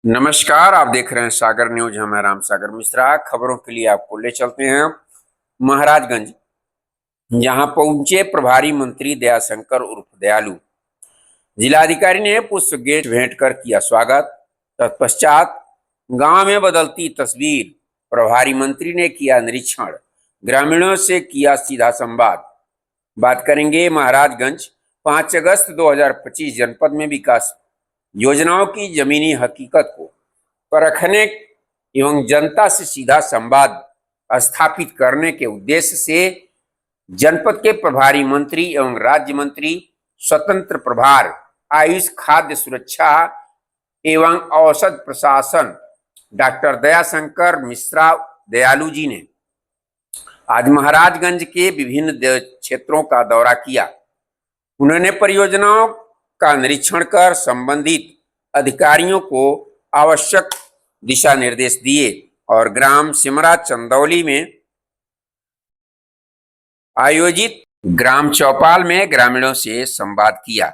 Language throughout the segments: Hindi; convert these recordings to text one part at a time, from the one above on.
नमस्कार, आप देख रहे हैं सागर न्यूज। मैं राम सागर मिश्रा। खबरों के लिए आपको ले चलते हैं महाराजगंज, जहां पहुंचे प्रभारी मंत्री दयाशंकर उर्फ दयालु। जिलाधिकारी ने पुष्प गेट भेंट कर किया स्वागत। तत्पश्चात गांव में बदलती तस्वीर, प्रभारी मंत्री ने किया निरीक्षण, ग्रामीणों से किया सीधा संवाद। बात करेंगे महाराजगंज 5 अगस्त 2025 जनपद में विकास योजनाओं की जमीनी हकीकत को परखने एवं जनता से सीधा संवाद स्थापित करने के उद्देश्य से जनपद के प्रभारी मंत्री एवं राज्य मंत्री स्वतंत्र प्रभार आयुष खाद्य सुरक्षा एवं औषध प्रशासन डॉक्टर दयाशंकर मिश्रा दयालु जी ने आज महाराजगंज के विभिन्न क्षेत्रों का दौरा किया। उन्होंने परियोजनाओं का निरीक्षण कर संबंधित अधिकारियों को आवश्यक दिशा निर्देश दिए और ग्राम सिमरा चंदौली में आयोजित ग्राम चौपाल में ग्रामीणों से संवाद किया।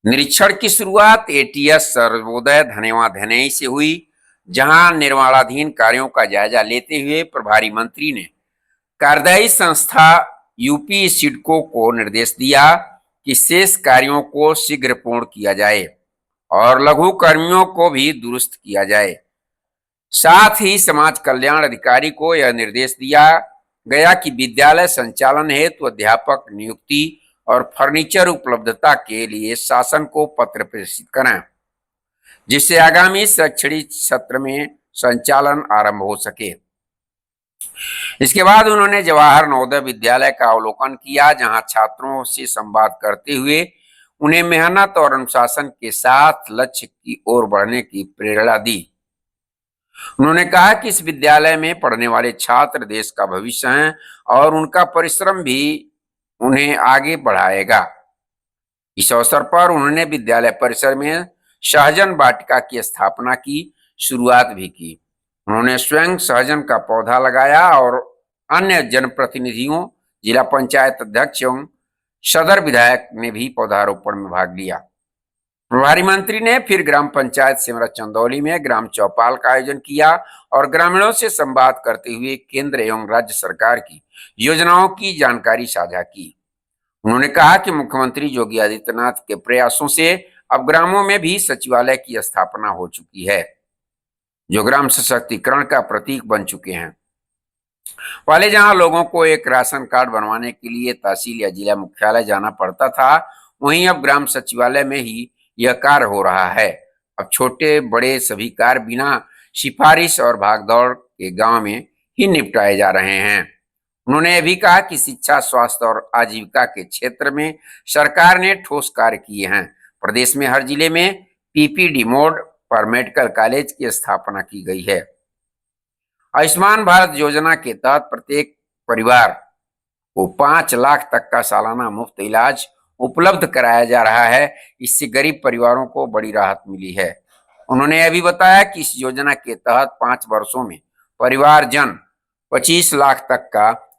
निरीक्षण की शुरुआत एटीएस सर्वोदय धनेवा धनई से हुई, जहां निर्माणाधीन कार्यों का जायजा लेते हुए प्रभारी मंत्री ने कार्यदायी संस्था यूपी सिडको को निर्देश दिया कि शेष कार्यों को शीघ्र पूर्ण किया जाए और लघु कर्मियों को भी दुरुस्त किया जाए। साथ ही समाज कल्याण अधिकारी को यह निर्देश दिया गया कि विद्यालय संचालन हेतु अध्यापक नियुक्ति और फर्नीचर उपलब्धता के लिए शासन को पत्र प्रेषित करें, जिससे आगामी शैक्षणिक सत्र में संचालन आरंभ हो सके। इसके बाद उन्होंने जवाहर नवोदय विद्यालय का अवलोकन किया, जहां छात्रों से संवाद करते हुए उन्हें मेहनत और अनुशासन के साथ लक्ष्य की ओर बढ़ने की प्रेरणा दी। उन्होंने कहा कि इस विद्यालय में पढ़ने वाले छात्र देश का भविष्य हैं और उनका परिश्रम भी उन्हें आगे बढ़ाएगा। इस अवसर पर उन्होंने विद्यालय परिसर में सहजन वाटिका की स्थापना की शुरुआत भी की। उन्होंने स्वयं सहजन का पौधा लगाया और अन्य जनप्रतिनिधियों, जिला पंचायत अध्यक्ष एवं सदर विधायक ने भी पौधारोपण में भाग लिया। प्रभारी मंत्री ने फिर ग्राम पंचायत सिमरा चंदौली में ग्राम चौपाल का आयोजन किया और ग्रामीणों से संवाद करते हुए केंद्र एवं राज्य सरकार की योजनाओं की जानकारी साझा की। उन्होंने कहा कि मुख्यमंत्री योगी आदित्यनाथ के प्रयासों से अब ग्रामों में भी सचिवालय की स्थापना हो चुकी है, जो ग्राम सशक्तिकरण का प्रतीक बन चुके हैं। पहले जहां लोगों को एक राशन कार्ड बनवाने के लिए तहसील या जिला मुख्यालय जाना पड़ता था, वहीं अब ग्राम सचिवालय में ही यह कार्य हो रहा है। अब छोटे बड़े सभी कार्य बिना सिफारिश और भागदौड़ के गांव में ही निपटाए जा रहे हैं। उन्होंने यह भी कहा कि शिक्षा, स्वास्थ्य और आजीविका के क्षेत्र में सरकार ने ठोस कार्य किए हैं। प्रदेश में हर जिले में पीपीडी मोड पर मेडिकल कॉलेज की स्थापना की गई है। आयुष्मान भारत योजना के तहत प्रत्येक परिवार को 5 लाख तक का सालाना मुफ्त इलाज उपलब्ध कराया जा रहा है। इससे गरीब परिवारों को बड़ी राहत मिली है। उन्होंने यह भी बताया कि इस योजना के तहत 5 वर्षों में परिवारजन 25 लाख तक का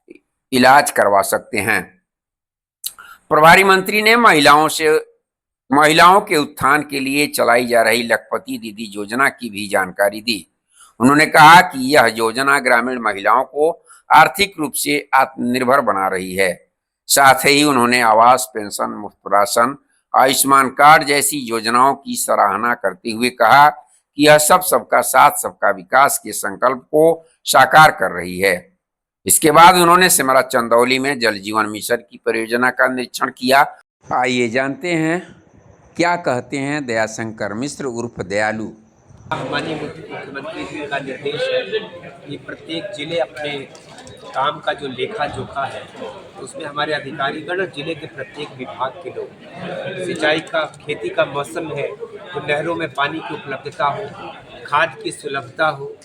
इलाज करवा सकते हैं। प्रभारी मंत्री ने महिलाओं के उत्थान के लिए चलाई जा रही लखपति दीदी योजना की भी जानकारी दी। उन्होंने कहा कि यह योजना ग्रामीण महिलाओं को आर्थिक रूप से आत्मनिर्भर बना रही है। साथ ही उन्होंने आवास, पेंशन, मुफ्त राशन, आयुष्मान कार्ड जैसी योजनाओं की सराहना करते हुए कहा कि यह सबका साथ, सबका विकास के संकल्प को साकार कर रही है। इसके बाद उन्होंने सिमरा चंदौली में जल जीवन मिशन की परियोजना का निरीक्षण किया। आइए जानते हैं क्या कहते हैं दयाशंकर मिश्र उर्फ दयालु। माननीय मुख्यमंत्री जी का निर्देश है कि प्रत्येक जिले अपने काम का जो लेखा जोखा है उसमें हमारे अधिकारीगण जिले के प्रत्येक विभाग के लोग सिंचाई का, खेती का मौसम है तो नहरों में पानी की उपलब्धता हो, खाद की सुलभता हो।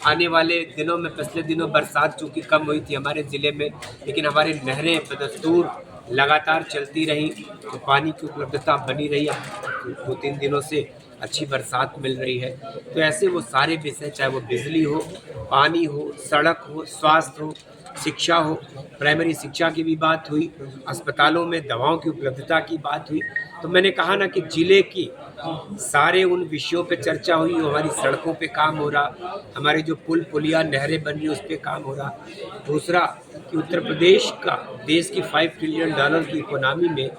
आने वाले दिनों में, पिछले दिनों बरसात चूँकि कम हुई थी हमारे ज़िले में, लेकिन हमारी नहरें बदस्तूर लगातार चलती रही तो पानी की उपलब्धता बनी रही। 2-3 दिनों से अच्छी बरसात मिल रही है। तो ऐसे वो सारे विषय, चाहे वो बिजली हो, पानी हो, सड़क हो, स्वास्थ्य हो, शिक्षा हो, प्राइमरी शिक्षा की भी बात हुई, अस्पतालों में दवाओं की उपलब्धता की बात हुई। तो मैंने कहा ना कि जिले की सारे उन विषयों पे चर्चा हुई, हमारी सड़कों पे काम हो रहा, हमारे जो पुल पुलिया नहरें बन रही उस पे काम हो रहा। दूसरा कि उत्तर प्रदेश का देश की $5 ट्रिलियन की इकोनॉमी में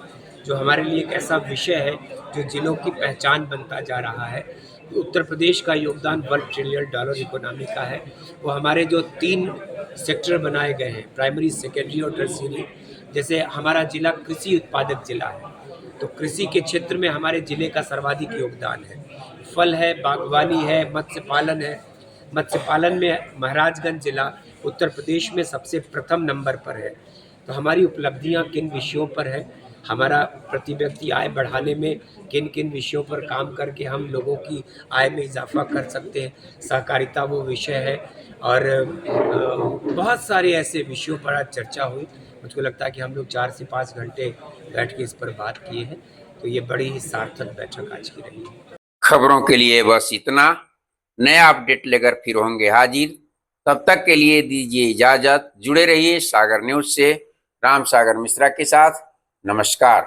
जो हमारे लिए एक ऐसा विषय है जो जिलों की पहचान बनता जा रहा है। उत्तर प्रदेश का योगदान $1 ट्रिलियन इकोनॉमी का है। वो हमारे जो 3 सेक्टर बनाए गए हैं, प्राइमरी, सेकेंडरी और टर्शियरी, जैसे हमारा जिला कृषि उत्पादक जिला है, तो कृषि के क्षेत्र में हमारे जिले का सर्वाधिक योगदान है। फल है, बागवानी है, मत्स्य पालन है। मत्स्य पालन में महाराजगंज जिला उत्तर प्रदेश में सबसे प्रथम नंबर पर है। तो हमारी उपलब्धियां किन विषयों पर है, हमारा प्रति व्यक्ति आय बढ़ाने में किन किन विषयों पर काम करके हम लोगों की आय में इजाफा कर सकते हैं, सहकारिता वो विषय है। और बहुत सारे ऐसे विषयों पर आज चर्चा हुई। मुझको लगता है कि हम लोग 4 से 5 घंटे बैठ के इस पर बात किए हैं, तो ये बड़ी ही सार्थक बैठक आज की रही है। खबरों के लिए बस इतना। नया अपडेट लेकर फिर होंगे हाजिर। तब तक के लिए दीजिए इजाजत। जुड़े रहिए सागर न्यूज से राम सागर मिश्रा के साथ। नमस्कार।